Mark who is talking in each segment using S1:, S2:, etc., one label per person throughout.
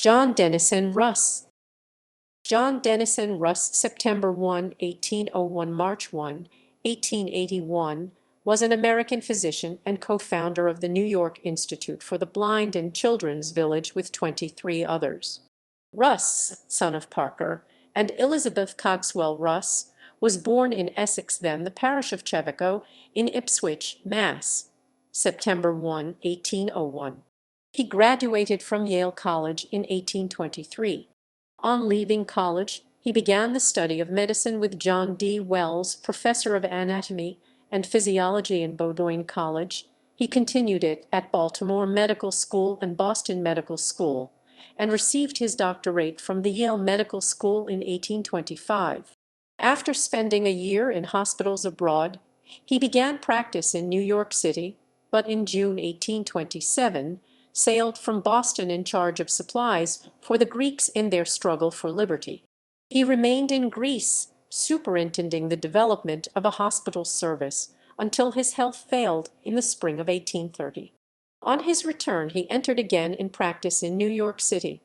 S1: John Dennison Russ. John Dennison Russ, September 1, 1801, March 1, 1881, was an American physician and co-founder of the New York Institute for the Blind in Children's Village with 23 others. Russ, son of Parker and Elizabeth Cogswell Russ, was born in Essex, then the parish of Chebacco, in Ipswich, Mass., September 1, 1801. He graduated from Yale College in 1823. On leaving college, he began the study of medicine with John D. Wells, professor of anatomy and physiology in Bowdoin College. He continued it at Baltimore Medical School and Boston Medical School, and received his doctorate from the Yale Medical School in 1825. After spending a year in hospitals abroad, he began practice in New York City, but in June 1827 sailed from Boston in charge of supplies for the Greeks in their struggle for liberty. He remained in Greece, superintending the development of a hospital service until his health failed in the spring of 1830. On his return he entered again in practice in New York City.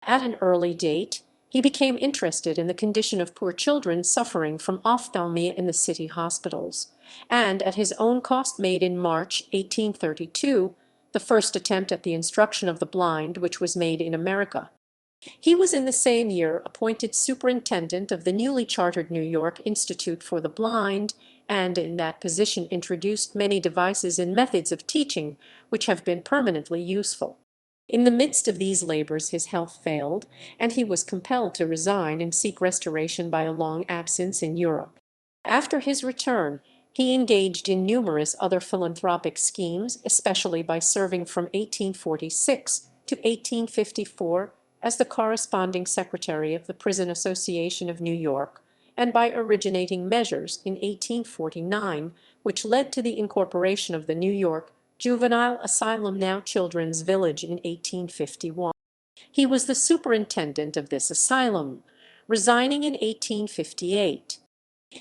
S1: At an early date, he became interested in the condition of poor children suffering from ophthalmia in the city hospitals, and at his own cost made in March 1832 the first attempt at the instruction of the blind which was made in America. He was in the same year appointed superintendent of the newly chartered New York Institute for the Blind, and in that position introduced many devices and methods of teaching which have been permanently useful. In the midst of these labors his health failed, and he was compelled to resign and seek restoration by a long absence in Europe. After his return, he engaged in numerous other philanthropic schemes, especially by serving from 1846 to 1854 as the corresponding secretary of the Prison Association of New York, and by originating measures in 1849 which led to the incorporation of the New York Juvenile Asylum, now Children's Village, in 1851. He was the superintendent of this asylum, resigning in 1858.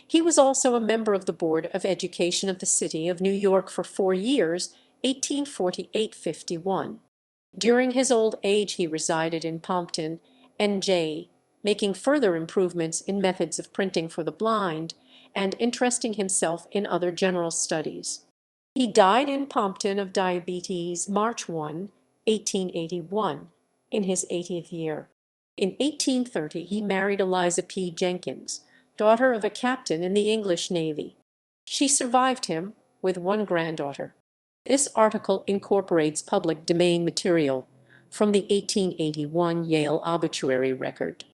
S1: He was also a member of the Board of Education of the City of New York for 4 years, 1848–51. During his old age he resided in Pompton, N.J., making further improvements in methods of printing for the blind, and interesting himself in other general studies. He died in Pompton of diabetes March 1, 1881, in his 80th year. In 1830 he married Eliza P. Jenkins, daughter of a captain in the English Navy. She survived him, with one granddaughter. This article incorporates public domain material from the 1881 Yale obituary record.